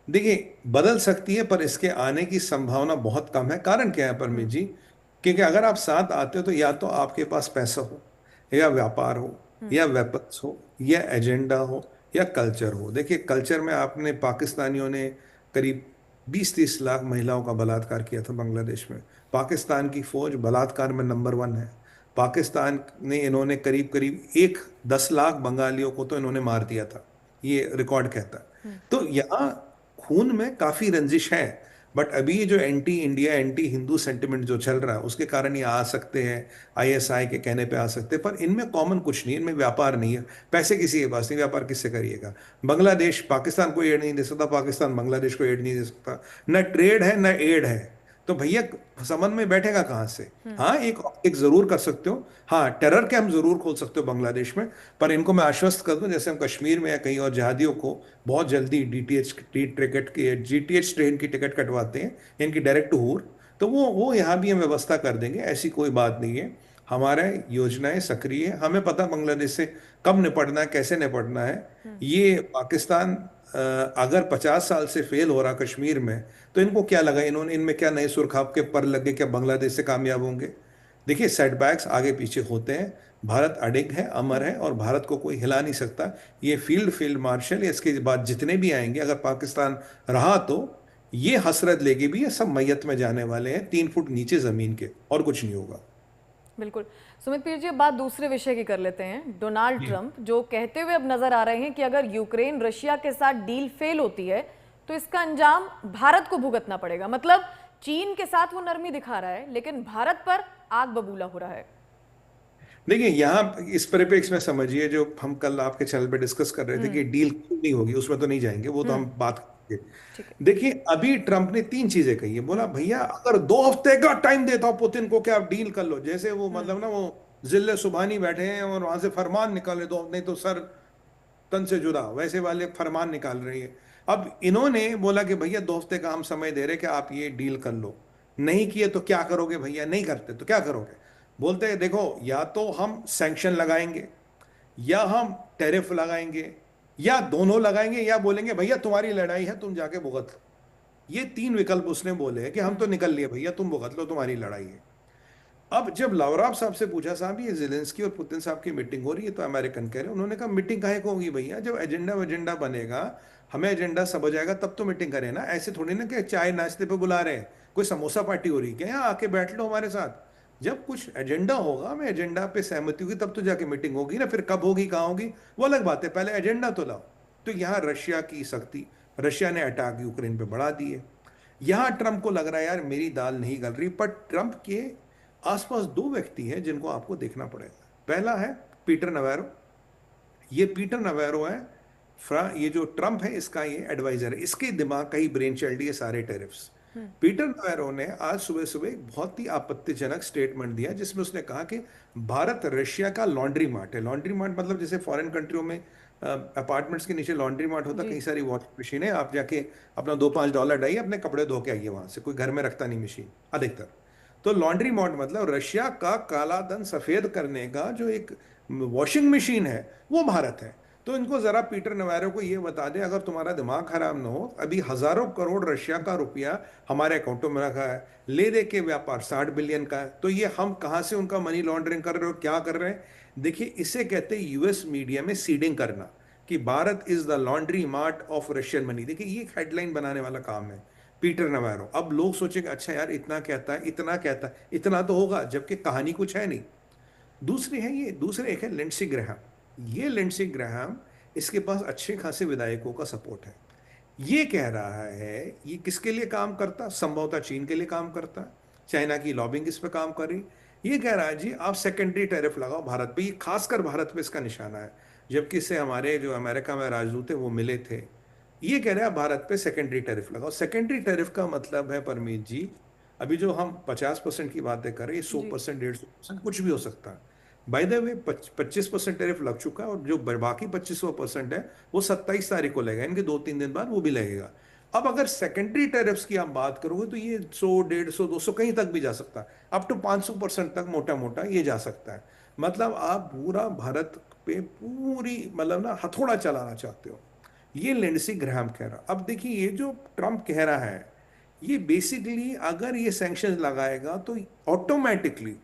देखिए बदल सकती है, पर इसके आने की संभावना बहुत कम है। कारण क्या है परमीत जी? क्योंकि अगर आप साथ आते हो तो या तो आपके पास पैसा हो, या व्यापार हो, या वेपन्स हो, या एजेंडा हो, या कल्चर हो। देखिए कल्चर में आपने, पाकिस्तानियों ने करीब 20-30 लाख महिलाओं का बलात्कार किया था बांग्लादेश में। पाकिस्तान की फौज बलात्कार में नंबर 1 है। पाकिस्तान ने, इन्होंने करीब करीब एक 10 लाख बंगालियों को तो इन्होंने मार दिया था, ये रिकॉर्ड कहता है। तो यहाँ खून में काफी रंजिश है। बट अभी ये जो anti India, anti Hindu sentiment जो चल रहा है, उसके कारण ये आ सकते हैं, आईएसआई के कहने पे आ सकते हैं। पर इनमें कॉमन कुछ नहीं है, इनमें व्यापार नहीं है। पैसे किसी के पास नहीं, व्यापार किससे करिएगा? बांग्लादेश पाकिस्तान को एड नहीं दे सकता, पाकिस्तान बांग्लादेश को एड नहीं दे सकता। न ट्रेड है न एड है, तो भैया समन में बैठेगा कहाँ से? हाँ, एक एक जरूर कर सकते हो। हाँ, टेरर कैंप जरूर खोल सकते हो बांग्लादेश में। पर इनको मैं आश्वस्त कर दूं, जैसे हम कश्मीर में या कहीं और जिहादियों को बहुत जल्दी डीटीएच टिकट की, जीटीएच ट्रेन की टिकट कटवाते हैं, इनकी डायरेक्ट टू हूर, तो वो यहाँ भी हम व्यवस्था कर देंगे, ऐसी कोई बात नहीं है। हमारे योजनाएं सक्रिय है, हमें पता बांग्लादेश से कब निपटना है, कैसे निपटना है। ये पाकिस्तान अगर 50 साल से फेल हो रहा कश्मीर में, तो इनको क्या लगा, इन्होंने, इनमें क्या नए सुरखाब के पर लगे, क्या बांग्लादेश से कामयाब होंगे? देखिए सेटबैक्स आगे पीछे होते हैं। भारत अडिग है, अमर है, और भारत को कोई हिला नहीं सकता। ये फील्ड मार्शल या इसके बाद जितने भी आएंगे, अगर पाकिस्तान रहा तो ये हसरत लेके भी ये सब मैयत में जाने वाले हैं, 3 फुट नीचे जमीन के, और कुछ नहीं होगा। बिल्कुल। सुमित पीर जी, अब बात दूसरे विषय की कर लेते हैं। डोनाल्ड ट्रंप जो कहते हुए अब नजर आ रहे हैं कि अगर यूक्रेन रशिया के साथ डील फेल होती है तो इसका अंजाम भारत को भुगतना पड़ेगा। मतलब चीन के साथ वो नरमी दिखा रहा है, लेकिन भारत पर आग बबूला हो रहा है। देखिए यहाँ इस परिप्रेक्ष्य में समझिए, जो हम कल आपके चैनल पे डिस्कस कर रहे थे कि डील क्यों नहीं होगी, उसमें तो नहीं जाएंगे, वो तो हम बात करेंगे। ठीक है। देखिए अभी ट्रंप ने 3 चीजें कही है। बोला भैया अगर 2 हफ्ते का टाइम देता हूं पुतिन को, क्या आप डील कर लो। जैसे वो मतलब ना, वो जिले सुबहानी बैठे हैं और वहां से फरमान निकाले, दो नहीं तो सर तन से जुदा, वैसे वाले फरमान निकाल रही है। अब इन्होंने बोला कि भैया 2 हफ्ते का हम समय दे रहे कि आप ये डील कर लो। नहीं किए तो क्या करोगे भैया? नहीं करते तो क्या करोगे? बोलते हैं देखो, या तो हम सैंक्शन लगाएंगे, या हम टैरिफ लगाएंगे, या दोनों लगाएंगे, या बोलेंगे भैया तुम्हारी लड़ाई है, तुम जाके भुगत लो। ये 3 विकल्प उसने बोले हैं कि हम तो निकल लिए भैया, तुम भुगत लो, तुम्हारी लड़ाई है। अब जब लावराव साहब से पूछा, साहब ये जेलेंस्की और पुतिन साहब की मीटिंग हो रही है, तो अमेरिकन कह रहे हैं, उन्होंने कहा मीटिंग काहे को होगी भैया, जब एजेंडा बनेगा, हमें एजेंडा सब हो जाएगा तब तो मीटिंग करें ना। ऐसे थोड़ी ना कि चाय नाश्ते पे बुला रहे हैं, कोई समोसा पार्टी हो रही है क्या? यहाँ आके बैठ लो हमारे साथ। जब कुछ एजेंडा होगा, हमें एजेंडा पे सहमति होगी, तब तो जाके मीटिंग होगी ना। फिर कब होगी, कहाँ होगी, वो अलग बात है, पहले एजेंडा तो लाओ। तो यहाँ रशिया की शक्ति, रशिया ने अटैक यूक्रेन पे बढ़ा दिए। यहाँ ट्रंप को लग रहा है यार मेरी दाल नहीं गल रही। पर ट्रंप के आसपास 2 व्यक्ति हैं जिनको आपको देखना पड़ेगा। पहला है पीटर नवैरो। ये पीटर नवैरो है, ये जो ट्रंप है इसका ये एडवाइजर है, इसके दिमाग का ही ब्रेन चाइल्ड ये सारे टेरिफ्स। पीटर नवैरो ने आज सुबह सुबह एक बहुत ही आपत्तिजनक स्टेटमेंट दिया, जिसमें उसने कहा कि भारत रशिया का लॉन्ड्री मार्ट है। लॉन्ड्री मार्ट मतलब जैसे फॉरेन कंट्रियों में अपार्टमेंट्स के नीचे लॉन्ड्री मार्ट होता, कई सारी वॉशिंग मशीन है, आप जाके अपना $2-5 डाइए, अपने कपड़े धो के आइए वहां से, कोई घर में रखता नहीं मशीन अधिकतर। तो लॉन्ड्री मार्ट मतलब रशिया का काला धन सफेद करने का जो एक वॉशिंग मशीन है, वो भारत है। तो इनको जरा पीटर नवारो को ये बता दे, अगर तुम्हारा दिमाग खराब ना हो, अभी हजारों करोड़ रशिया का रुपया हमारे अकाउंटों में रखा है, ले दे के व्यापार 60 बिलियन का है, तो ये हम कहाँ से उनका मनी लॉन्ड्रिंग कर रहे हो, क्या कर रहे हैं? देखिए, इसे कहते हैं यूएस मीडिया में सीडिंग करना, कि Bharat is the laundry mart of Russian money. देखिए, ये एक हेडलाइन बनाने वाला काम है पीटर नवारो। अब लोग सोचेंगे अच्छा यार, इतना कहता है, इतना कहता है, इतना तो होगा, जबकि कहानी कुछ है नहीं। दूसरी है ये, दूसरे एक है लिंडसी ग्राहम। ये लिंडसी ग्राहम, इसके पास अच्छे खासे विधायकों का सपोर्ट है। ये कह रहा है, ये किसके लिए काम करता? संभवतः चीन के लिए काम करता। चाइना की लॉबिंग इस पे काम कर रही। ये कह रहा है जी आप सेकेंडरी टैरिफ लगाओ भारत पे, ये खासकर भारत पे इसका निशाना है, जबकि इससे हमारे जो अमेरिका में राजदूत है वो मिले थे। ये कह रहे हैं भारत पे सेकेंडरी टैरिफ लगाओ। सेकेंडरी टैरिफ का मतलब है परमीत जी, अभी जो हम 50% की बातें कर रहे हैं, सौ जी। परसेंट 150% कुछ भी हो सकता है। बाय द वे 25% टैरिफ लग चुका है, और जो बाकी 25% है वो 27 तारीख को लगेगा, इनके 2-3 दिन बाद वो भी लगेगा। अब अगर सेकेंडरी टैरिफ्स की आप बात करोगे तो ये 100, 150, 200 कहीं तक भी जा सकता है, अप टू 500% तक मोटा मोटा ये जा सकता है। मतलब आप पूरा भारत पे पूरी मतलब ना हथौड़ा चलाना चाहते हो। ये लिंडसी ग्राहम कह रहा। अब देखिए, ये जो ट्रम्प कह रहा है, ये बेसिकली अगर ये सैंक्शंस लगाएगा तो ऑटोमेटिकली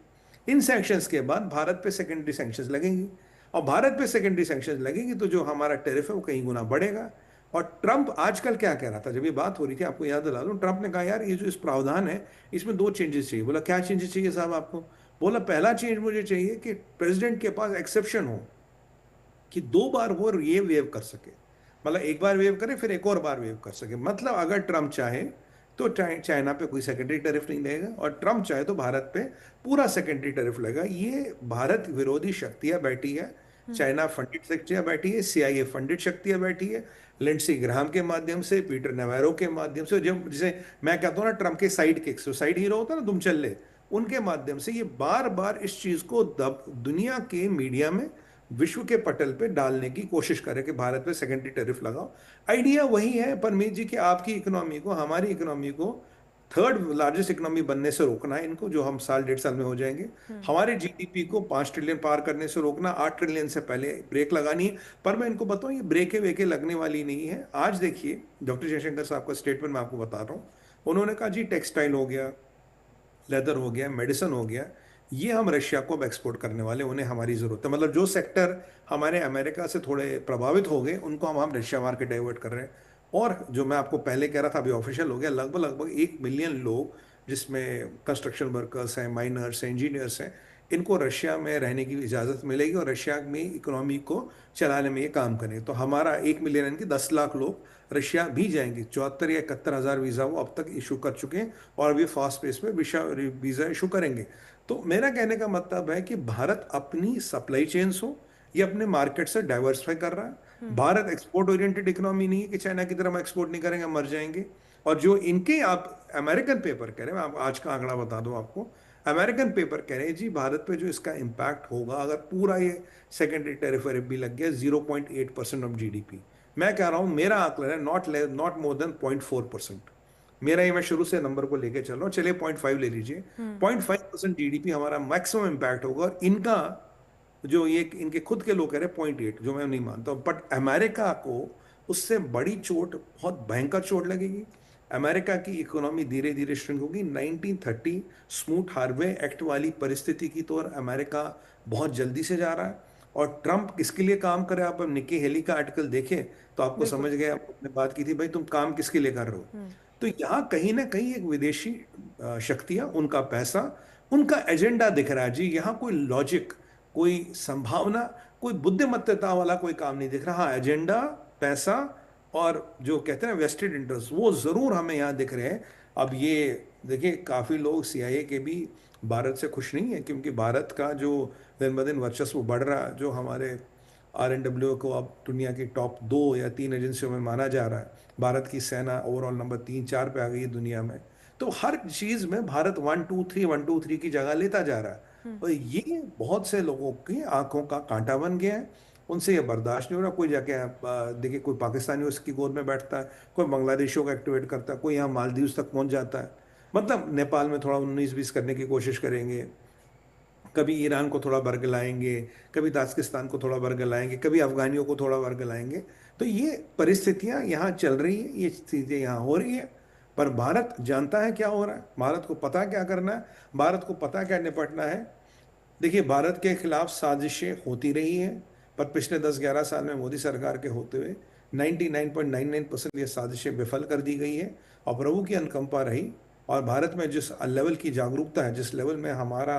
इन सैंक्शंस के बाद भारत पे सेकेंडरी सैंक्शंस लगेंगी, और भारत पे सेकेंडरी सैंक्शंस लगेंगी तो जो हमारा टेरिफ है वो कई गुना बढ़ेगा। और ट्रम्प आजकल क्या कह रहा था, जब ये बात हो रही थी, आपको याद दिला दूं, ट्रम्प ने कहा यार ये जो इस प्रावधान है इसमें 2 चेंजेस चाहिए। बोला क्या चेंजेस चाहिए साहब आपको? बोला पहला चेंज मुझे चाहिए कि प्रेसिडेंट के पास एक्सेप्शन हो, कि 2 बार वो ये वेव कर सके, मतलब एक बार वेव करे फिर एक और बार वेव कर सके। मतलब अगर ट्रम्प चाहे तो चाइना पे कोई सेकेंडरी टैरिफ नहीं लगेगा, और ट्रम्प चाहे तो भारत पे पूरा सेकेंडरी टैरिफ लगेगा। ये भारत विरोधी शक्तियां बैठी है, चाइना फंडित शक्तियां बैठी है, सीआईए फंडित शक्तियां बैठी है, लिंडसी ग्राहम के माध्यम से, पीटर नेवारो के माध्यम से, जब जिसे मैं कहता हूँ ना ट्रम्प के साइड किक्स, जो साइड हीरो होता है ना दुम चल्ले, उनके माध्यम से ये बार बार इस चीज को दुनिया के मीडिया में, विश्व के पटल पे डालने की कोशिश करे कि भारत पे सेकेंडरी टैरिफ लगाओ। आइडिया वही है परमीत जी कि आपकी इकोनॉमी को, हमारी इकोनॉमी को थर्ड लार्जेस्ट इकोनॉमी बनने से रोकना है इनको, जो हम साल 1.5 साल में हो जाएंगे। हमारे जीडीपी को 5 ट्रिलियन पार करने से रोकना, 8 ट्रिलियन से पहले ब्रेक लगानी है। पर मैं इनको बताऊं, ये ब्रेके वेके लगने वाली नहीं है। आज देखिए डॉक्टर जयशंकर साहब का स्टेटमेंट मैं आपको बता रहा हूँ। उन्होंने कहा जी टेक्सटाइल हो गया, लेदर हो गया, मेडिसिन हो गया, ये हम रशिया को अब एक्सपोर्ट करने वाले, उन्हें हमारी जरूरत है। मतलब जो सेक्टर हमारे अमेरिका से थोड़े प्रभावित हो गए उनको हम रशिया मार्केट डाइवर्ट कर रहे हैं। और जो मैं आपको पहले कह रहा था अभी ऑफिशियल हो गया, लगभग लगभग 1 मिलियन लोग, जिसमें कंस्ट्रक्शन वर्कर्स हैं, माइनर्स हैं, इंजीनियर्स हैं, इनको रशिया में रहने की इजाज़त मिलेगी और रशिया में इकोनॉमी को चलाने में ये काम करें। तो हमारा 1 मिलियन यानी कि 10 लाख लोग रशिया भी जाएंगे। 74 या 71 हज़ार वीज़ा वो अब तक इशू कर चुके हैं, और अभी फास्ट पेस में वीज़ा इशू करेंगे। तो मेरा कहने का मतलब है कि भारत अपनी सप्लाई चेन्स हो, ये अपने मार्केट से डाइवर्सिफाई कर रहा है। भारत एक्सपोर्ट ओरिएंटेड इकोनॉमी नहीं है कि चाइना की तरह हम एक्सपोर्ट नहीं करेंगे मर जाएंगे। और जो इनके आप अमेरिकन पेपर कह रहे हैं, मैं आज का आंकड़ा बता दूं आपको, अमेरिकन पेपर कह रहे हैं जी भारत पे जो इसका इम्पैक्ट होगा अगर पूरा ये सेकेंडरी टैरिफ वैरिफ भी लग गया, 0.8% ऑफ जीडीपी। मैं कह रहा हूं मेरा आंकड़ा है नॉट मोर देन 0.4%। मेरा ये, मैं शुरू से नंबर को लेके चल रहा हूँ, चलिए 0.5 ले लीजिए। 0.5% जीडीपी हमारा मैक्सिमम इम्पैक्ट होगा, और इनका जो ये इनके खुद के लोग कह रहे हैं 0.8, जो मैं नहीं मानता। बट अमेरिका को उससे बड़ी चोट, बहुत भयंकर चोट लगेगी। अमेरिका की इकोनॉमी धीरे धीरे श्रिंक होगी। 1930 स्मूथ हार्वे एक्ट वाली परिस्थिति की तौर अमेरिका बहुत जल्दी से जा रहा है। और ट्रंप किसके लिए काम करे, आप निकी हेली का आर्टिकल देखें तो आपको बिल्कुल। समझ गए, आपने बात की थी भाई तुम काम किसके लिए कर रहे हो। तो यहाँ कहीं ना कहीं एक विदेशी शक्तियां, उनका पैसा, उनका एजेंडा दिख रहा है जी। यहाँ कोई लॉजिक, कोई संभावना, कोई बुद्धिमत्ता वाला कोई काम नहीं दिख रहा। हाँ, एजेंडा, पैसा, और जो कहते हैं वेस्टेड इंटरेस्ट, वो जरूर हमें यहाँ दिख रहे हैं। अब ये देखिए, काफी लोग सीआईए के भी भारत से खुश नहीं है, क्योंकि भारत का जो दिन ब दिन वर्चस्व बढ़ रहा है, जो हमारे आरएनडब्ल्यू को अब दुनिया की टॉप 2 या 3 एजेंसियों में माना जा रहा है। भारत की सेना ओवरऑल नंबर 3-4 पे आ गई है दुनिया में। तो हर चीज में भारत 1 2 3 की जगह लेता जा रहा है, और ये बहुत से लोगों की आंखों का कांटा बन गया है। उनसे ये बर्दाश्त नहीं हो रहा। कोई जाके देखिए, कोई पाकिस्तानी उसकी गोद में बैठता है, कोई बांग्लादेशियों को एक्टिवेट करता है, कोई यहाँ मालदीव तक पहुंच जाता है। मतलब नेपाल में थोड़ा 19-20 करने की कोशिश करेंगे, कभी ईरान को थोड़ा बरगलाएंगे, कभी ताजिकिस्तान को थोड़ा बरगलाएंगे, कभी अफगानियों को थोड़ा बरगलाएंगे। तो ये परिस्थितियां यहाँ चल रही हैं, ये चीजें यहाँ हो रही हैं। पर भारत जानता है क्या हो रहा है, भारत को पता क्या करना है, भारत को पता क्या निपटना है। देखिए, भारत के खिलाफ साजिशें होती रही हैं, पर पिछले 10-11 साल में मोदी सरकार के होते हुए 99.99% ये साजिशें विफल कर दी गई हैं। और प्रभु की अनुकंपा रही, और भारत में जिस लेवल की जागरूकता है, जिस लेवल में हमारा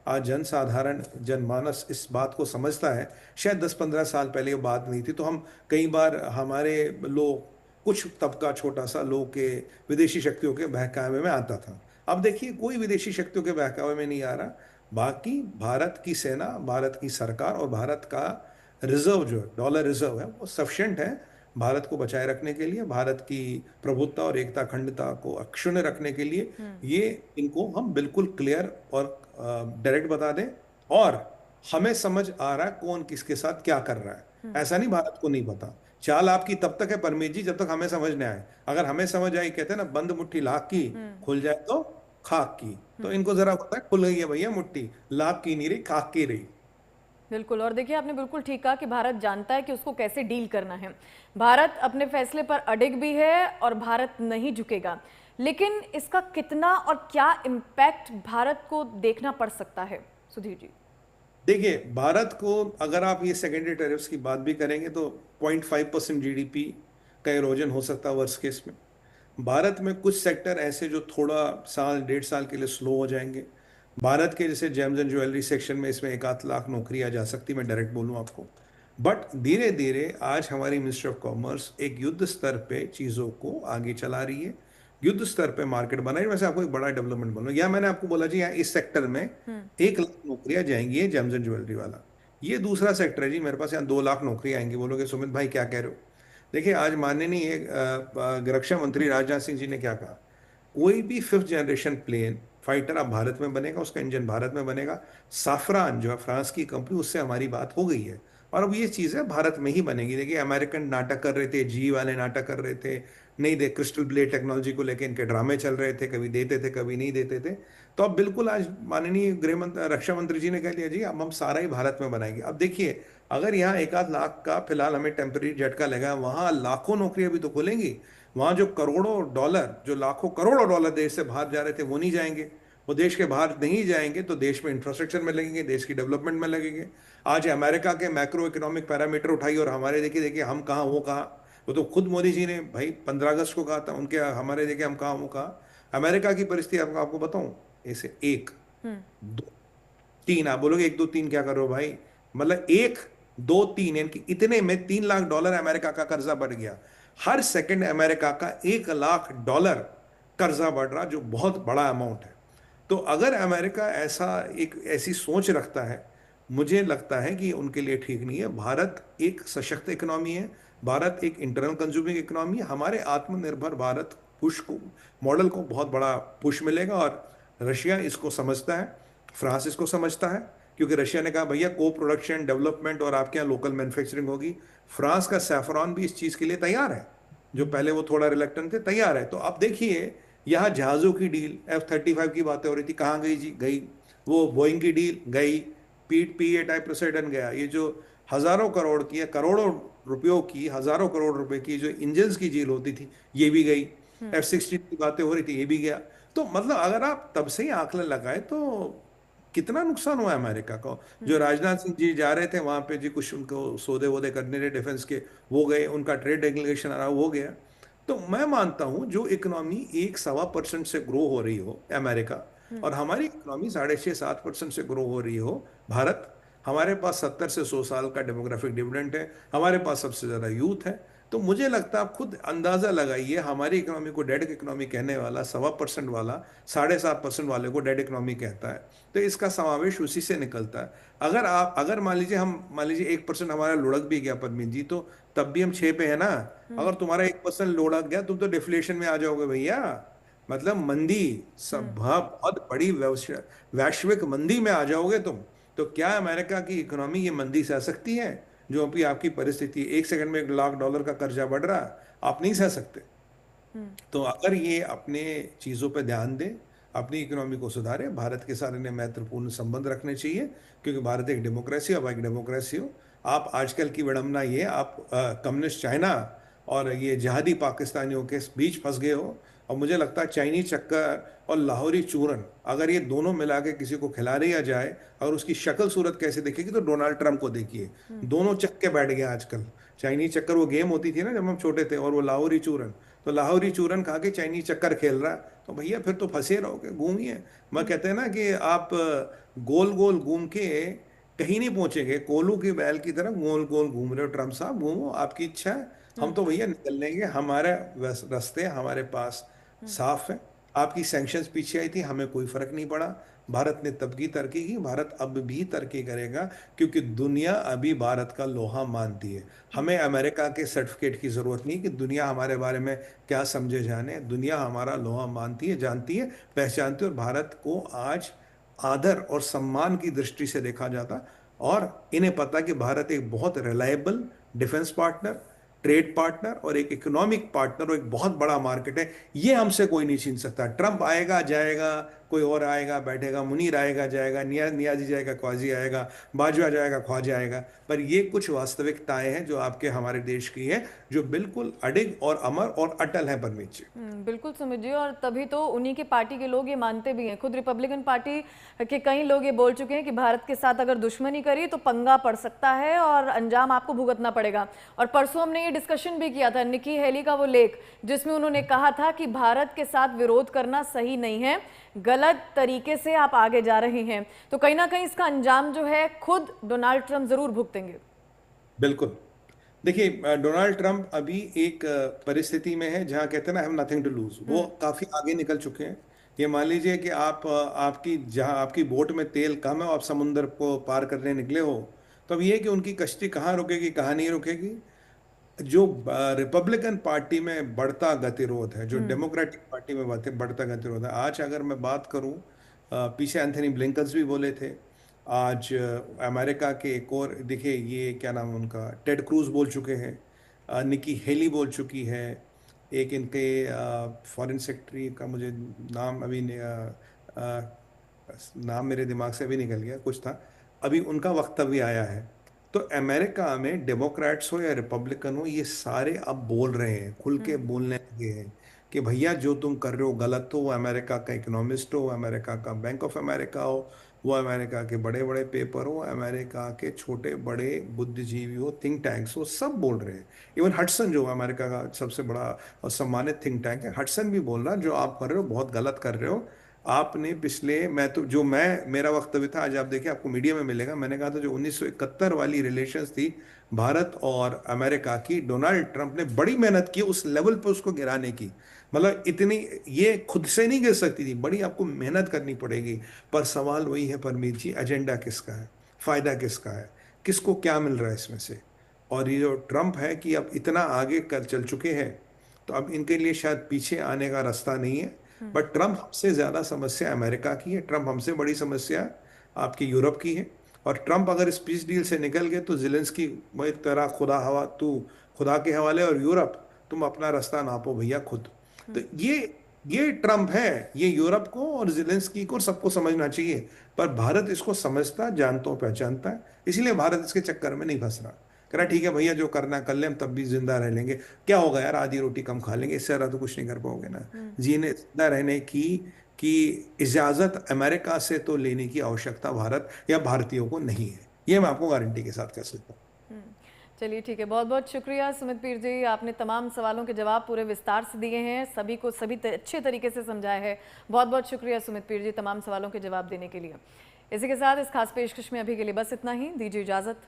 आज जनसाधारण जनमानस इस बात को समझता है, शायद 10-15 साल पहले ये बात नहीं थी। तो हम कई बार हमारे लोग, कुछ तबका छोटा सा लोग के विदेशी शक्तियों के बहकावे में आता था। अब देखिए, कोई विदेशी शक्तियों के बहकावे में नहीं आ रहा। बाकी भारत की सेना, भारत की सरकार और भारत का रिजर्व जो डॉलर रिजर्व है वो सफिशिएंट है भारत को बचाए रखने के लिए, भारत की प्रभुत्ता और एकता अखंडता को अक्षुण्ण रखने के लिए। ये इनको हम बिल्कुल क्लियर और डायरेक्ट बता दें, और हमें समझ आ रहा है कौन किसके साथ क्या कर रहा है। ऐसा नहीं भारत को नहीं पता। चाल आपकी तब तक है परमीत जी जब तक हमें समझ नहीं आए। अगर हमें समझ आई, कहते हैं ना, बंद मुट्ठी लाख की, खुल जाए तो खाक की। तो इनको जरा पता है, खुल गई है भैया मुट्ठी, लाख की नहीं रही, खाक की रही। बिल्कुल। और देखिए, आपने बिल्कुल ठीक कहा कि भारत जानता है कि उसको कैसे डील करना है। भारत अपने फैसले पर अडिग भी है और भारत नहीं झुकेगा। लेकिन इसका कितना और क्या इम्पैक्ट भारत को देखना पड़ सकता है, सुधीर जी? देखिए, भारत को अगर आप ये सेकेंडरी टैरिफ्स की बात भी करेंगे तो 0.5% जीडीपी का इरोजन हो सकता है वर्स्ट केस में। भारत में कुछ सेक्टर ऐसे जो थोड़ा साल 1.5 साल के लिए स्लो हो जाएंगे। भारत के जैसे जेम्स एंड ज्वेलरी सेक्शन में इसमें 1-8 लाख नौकरियां जा सकती, मैं डायरेक्ट बोलूं आपको। बट धीरे धीरे आज हमारी मिनिस्ट्री ऑफ कॉमर्स एक युद्ध स्तर पे चीज़ों को आगे चला रही है, युद्ध स्तर पे मार्केट बना रही है। वैसे आपको एक बड़ा डेवलपमेंट बोलूँ, या मैंने आपको बोला जी, यहाँ इस सेक्टर में 1 लाख नौकरियां जाएंगी, ये जेम्स एंड ज्वेलरी वाला। ये दूसरा सेक्टर है जी, मेरे पास यहाँ 2 लाख नौकरियां आएंगी। बोलोगे सुमित भाई क्या कह रहे हो? देखिए, आज माननीय रक्षा मंत्री राजनाथ सिंह जी ने क्या कहा, कोई भी 5th जनरेशन प्लेन फाइटर अब भारत में बनेगा, उसका इंजन भारत में बनेगा। साफरान जो है फ्रांस की कंपनी, उससे हमारी बात हो गई है, और अब ये चीज़ें भारत में ही बनेगी। देखिए, अमेरिकन नाटक कर रहे थे, जी वाले नाटक कर रहे थे, नहीं दे, क्रिस्टल ब्लेड टेक्नोलॉजी को लेकर इनके ड्रामे चल रहे थे, कभी देते थे कभी नहीं देते थे। तो अब बिल्कुल आज माननीय गृह मंत्री, रक्षा मंत्री जी ने कह दिया जी अब हम सारा ही भारत में बनाएंगे। अब देखिए, अगर यहाँ 1-8 लाख का फिलहाल हमें टेम्पररी झटका लगा, वहां लाखों नौकरियां भी तो खुलेंगी। वहां जो करोड़ों डॉलर, जो लाखों करोड़ों डॉलर देश से बाहर जा रहे थे, वो नहीं जाएंगे। वो देश के बाहर नहीं जाएंगे तो देश में इंफ्रास्ट्रक्चर में लगेंगे, देश की डेवलपमेंट में लगेंगे। आज अमेरिका के मैक्रो इकोनॉमिक पैरामीटर उठाइए और हमारे देखिए, देखिए हम कहाँ वो कहाँ। वो तो खुद मोदी जी ने भाई 15 अगस्त को कहा था, उनके हमारे देखिए हम कहाँ वो कहाँ। अमेरिका की परिस्थिति आपको बताऊं, ऐसे 1, 2, 3, आप बोलोगे 1, 2, 3 क्या कर रहे हो भाई? मतलब 1, 2, 3, यानी कि इतने में $3 लाख अमेरिका का कर्जा बढ़ गया। हर सेकंड अमेरिका का $1 लाख कर्जा बढ़ रहा, जो बहुत बड़ा अमाउंट है। तो अगर अमेरिका ऐसा एक ऐसी सोच रखता है, मुझे लगता है कि उनके लिए ठीक नहीं है। भारत एक सशक्त इकोनॉमी है, भारत एक इंटरनल कंज्यूमिंग इकोनॉमी है। हमारे आत्मनिर्भर भारत पुश को, मॉडल को बहुत बड़ा पुश मिलेगा, और रशिया इसको समझता है, फ्रांस इसको समझता है, क्योंकि रशिया ने कहा भैया को प्रोडक्शन डेवलपमेंट और आपके यहाँ लोकल मैन्युफैक्चरिंग होगी। फ्रांस का सैफरॉन भी इस चीज़ के लिए तैयार है, जो पहले वो थोड़ा रिलेक्टेंट थे, तैयार है। तो आप देखिए, यहाँ जहाज़ों की डील F-35 की बातें हो रही थी, कहाँ गई जी? गई। वो बोइंग की डील गई, P-8 टाइप पोसेडन गया। ये जो हज़ारों करोड़ की, करोड़ों रुपयों की, हज़ारों करोड़ रुपए की जो इंजन्स की डील होती थी, ये भी गई। F-16 की बातें हो रही थी, ये भी गया। तो मतलब अगर आप तब से ही आंकलन लगाए तो कितना नुकसान हुआ है अमेरिका को। जो राजनाथ सिंह जी जा रहे थे वहां पे जी, कुछ उनको सौदे वोदे करने थे डिफेंस के, वो गए, उनका ट्रेड डेलीगेशन आ रहा वो गया। तो मैं मानता हूं जो इकोनॉमी 1-1.25% से ग्रो हो रही हो अमेरिका, और हमारी इकोनॉमी 6.5-7% से ग्रो हो रही हो भारत, हमारे पास 70 से 100 साल का डेमोग्राफिक डिविडेंड है, हमारे पास सबसे ज्यादा यूथ है। तो मुझे लगता है आप खुद अंदाजा लगाइए, हमारी इकोनॉमी को डेड इकोनॉमी कहने वाला 1.25% वाला 7.5% वाले को डेड इकोनॉमी कहता है। तो इसका समावेश उसी से निकलता है। अगर मान लीजिए 1% हमारा लुढ़क भी गया परमीत जी, तो तब भी हम 6 पे है ना। अगर तुम्हारा 1% लुढ़क गया, तुम तो डिफ्लेशन में आ जाओगे भैया। मतलब मंदी, सब बहुत बड़ी वैश्विक मंदी में आ जाओगे तुम। तो क्या अमेरिका की इकोनॉमी ये मंदी सह सकती है? जो अभी आपकी परिस्थिति, 1 सेकंड में $1 लाख का कर्जा बढ़ रहा, आप नहीं सह सकते। तो अगर ये अपने चीजों पे ध्यान दें, अपनी इकोनॉमी को सुधारे, भारत के साथ इन्हें महत्वपूर्ण संबंध रखने चाहिए, क्योंकि भारत एक डेमोक्रेसी, अब एक डेमोक्रेसी हो। आप आजकल की विडंबना ये, आप कम्युनिस्ट चाइना और ये जिहादी पाकिस्तानियों के बीच फंस गए हो। और मुझे लगता है चाइनीज चक्कर और लाहौरी चूरन, अगर ये दोनों मिला के किसी को खिला दिया जाए, और उसकी शक्ल सूरत कैसे दिखेगी, तो डोनाल्ड ट्रंप को देखिए, दोनों चक्के बैठ गए आजकल। चाइनीज चक्कर वो गेम होती थी ना जब हम छोटे थे, और वो लाहौरी चूरन, तो लाहौरी चूरन खा के चाइनीज चक्कर खेल रहा है, तो भैया फिर तो फंसे रहोगे, घूमिए। मैं कहते हैं ना कि आप गोल गोल घूम के कहीं नहीं पहुंचेंगे, कोलू की बैल की तरह गोल गोल घूम रहे हो। ट्रम्प साहब घूमो, आपकी इच्छा है, हम तो भैया निकल लेंगे, हमारे रास्ते हमारे पास साफ है। आपकी सैंक्शंस पीछे आई थी, हमें कोई फर्क नहीं पड़ा। भारत ने तब की तरक्की की, भारत अब भी तरक्की करेगा, क्योंकि दुनिया अभी भारत का लोहा मानती है। हमें अमेरिका के सर्टिफिकेट की जरूरत नहीं कि दुनिया हमारे बारे में क्या समझे जाने। दुनिया हमारा लोहा मानती है, जानती है, पहचानती है, और भारत को आज आदर और सम्मान की दृष्टि से देखा जाता। और इन्हें पता कि भारत एक बहुत reliable defence partner, trade partner और एक इकोनॉमिक पार्टनर और एक बहुत बड़ा मार्केट है। ये हमसे कोई नहीं छीन सकता। ट्रंप आएगा जाएगा, कोई और आएगा बैठेगा, मुनीर आएगा जाएगा, नियाजी जाएगा, ख्वाजी आएगा, बाजवा जाएगा, ख्वाजा आएगा, पर ये कुछ वास्तविकताएं हैं जो आपके हमारे देश की है, जो बिल्कुल अडिग और अमर और अटल है परमीत जी। बिल्कुल सुमित जी, और तभी तो उन्हीं की पार्टी के लोग ये मानते भी हैं। खुद रिपब्लिकन पार्टी के कई लोग ये बोल चुके हैं कि भारत के साथ अगर दुश्मनी करी तो पंगा पड़ सकता है और अंजाम आपको भुगतना पड़ेगा। और परसों हमने ये डिस्कशन भी किया था, निकी हेली का वो लेख, जिसमें उन्होंने कहा था कि भारत के साथ विरोध करना सही नहीं है, गलत तरीके से आप आगे जा रहे हैं। तो कहीं ना कहीं इसका अंजाम जो है खुद डोनाल्ड ट्रंप जरूर भुगतेंगे। बिल्कुल। देखिए, डोनाल्ड ट्रंप अभी एक परिस्थिति में है जहां कहते हैं ना, हैव नथिंग टू लूज। वो काफी आगे निकल चुके हैं। ये मान लीजिए कि आप आपकी जहां आपकी बोट में तेल कम है और आप समुद्र को पार करने निकले हो, तो अब ये है कि उनकी कश्ती कहाँ रुकेगी, कहाँ नहीं रुकेगी। जो रिपब्लिकन पार्टी में बढ़ता गतिरोध है, जो डेमोक्रेटिक पार्टी में बढ़ता गतिरोध है, आज अगर मैं बात करूं, पीछे एंथनी ब्लिंकन्स भी बोले थे। आज अमेरिका के एक और देखिए, ये क्या नाम है उनका, टेड क्रूज बोल चुके हैं, निकी हेली बोल चुकी है, एक इनके फॉरेन सेक्रेटरी का मुझे नाम अभी नाम मेरे दिमाग से अभी निकल गया, कुछ था, अभी उनका वक्तव्य आया है। तो अमेरिका में डेमोक्रेट्स हो या रिपब्लिकन हो, ये सारे अब बोल रहे हैं, खुल के बोलने लगे हैं कि भैया जो तुम कर रहे हो गलत। हो, वो अमेरिका का इकोनॉमिस्ट हो, अमेरिका का बैंक ऑफ अमेरिका हो, वो अमेरिका के बड़े बड़े पेपर हो, अमेरिका के छोटे बड़े बुद्धिजीवी हो, थिंक टैंक्स हो, सब बोल रहे हैं। इवन हडसन जो अमेरिका का सबसे बड़ा और सम्मानित थिंक टैंक है, हडसन भी बोल रहा है जो आप कर रहे हो बहुत गलत कर रहे हो। आपने पिछले, मैं मेरा वक्तव्य था, आज आप देखिए आपको मीडिया में मिलेगा, मैंने कहा था जो 1971 वाली रिलेशंस थी भारत और अमेरिका की, डोनाल्ड ट्रंप ने बड़ी मेहनत की उस लेवल पर उसको गिराने की। मतलब इतनी, ये खुद से नहीं गिर सकती थी, बड़ी आपको मेहनत करनी पड़ेगी। पर सवाल वही है परमीत जी, एजेंडा किसका है, फायदा किसका है, किसको क्या मिल रहा है इसमें से। और ये जो ट्रंप है कि अब इतना आगे कर चल चुके हैं, तो अब इनके लिए शायद पीछे आने का रास्ता नहीं है। बट ट्रंप हमसे ज्यादा समस्या अमेरिका की है, ट्रंप हमसे बड़ी समस्या आपकी यूरोप की है। और ट्रंप अगर इस पीस डील से निकल गए तो जिलेंस्की वही तरह खुदा हवा तू खुदा के हवाले, और यूरोप तुम अपना रास्ता नापो भैया खुद। तो ये ट्रंप है, ये यूरोप को और जिलेंस्की को सबको समझना चाहिए। पर भारत इसको समझता, जानता और पहचानता है, इसलिए भारत इसके चक्कर में नहीं फंस रहा। कह रहा ठीक है भैया जो करना कर ले, हम तब भी जिंदा रह लेंगे। क्या होगा यार, आधी रोटी कम खा लेंगे, इससे ज्यादा तो कुछ नहीं कर पाओगे ना। जीने जिंदा रहने की इजाजत अमेरिका से तो लेने की आवश्यकता भारत या भारतीयों को नहीं है, ये मैं आपको गारंटी के साथ कह सकता हूँ। चलिए ठीक है, बहुत बहुत शुक्रिया सुमित पीर जी, आपने तमाम सवालों के जवाब पूरे विस्तार से दिए हैं, सभी को अच्छे तरीके से समझाया है। बहुत बहुत शुक्रिया सुमित पीर जी तमाम सवालों के जवाब देने के लिए। इसी के साथ इस खास पेशकश में अभी के लिए बस इतना ही, दीजिए इजाजत।